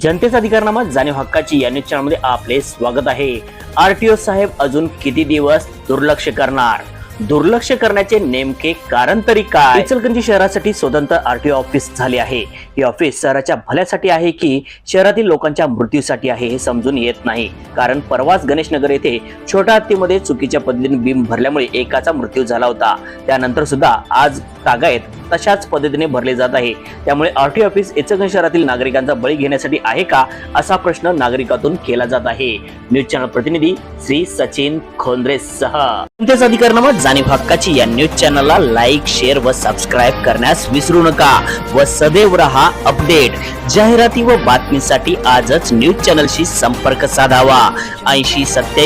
जनतेचा अधिकारनामा जाणीव हक्काची या न्यूज चॅनलमध्ये आपले स्वागत आहे। आरटीओ साहेब अजून किती दिवस दुर्लक्ष करणार? दुर्लक्ष करण्याचे नेमके कारण तरी काय? इचलकरंजी शहरासाठी स्वतंत्र आरटीओ ऑफिस झाले आहे। हे ऑफिस शहराच्या भल्यासाठी आहे की शहरातील लोकांच्या मृत्यूसाठी आहे हे समजून येत नाही। कारण परवाच गणेशनगर येथे छोट्या हत्तीमध्ये चुकीच्या पद्धतीने बीम भरल्यामुळे एकाचा मृत्यू झाला होता। त्यानंतर सुद्धा आज तागायत तशाच पद्धतीने भरले जात आहे। त्यामुळे आरटीओ ऑफिस इचलकरंजी शहरातील नागरिकांचा बळी घेण्यासाठी आहे का असा प्रश्न नागरिकातून केला जात आहे। न्यूज चॅनल प्रतिनिधी श्री सचिन खोंद्रे सह जनतेचा अधिकारनामा जाणीव हक्काची या न्यूज चॅनलला लाईक, शेअर व सबस्क्राईब करण्यास विसरू नका व सदैव रहा अपडेट। जाहिराती व बातमीसाठी आजच न्यूज चॅनलशी संपर्क साधावा 8087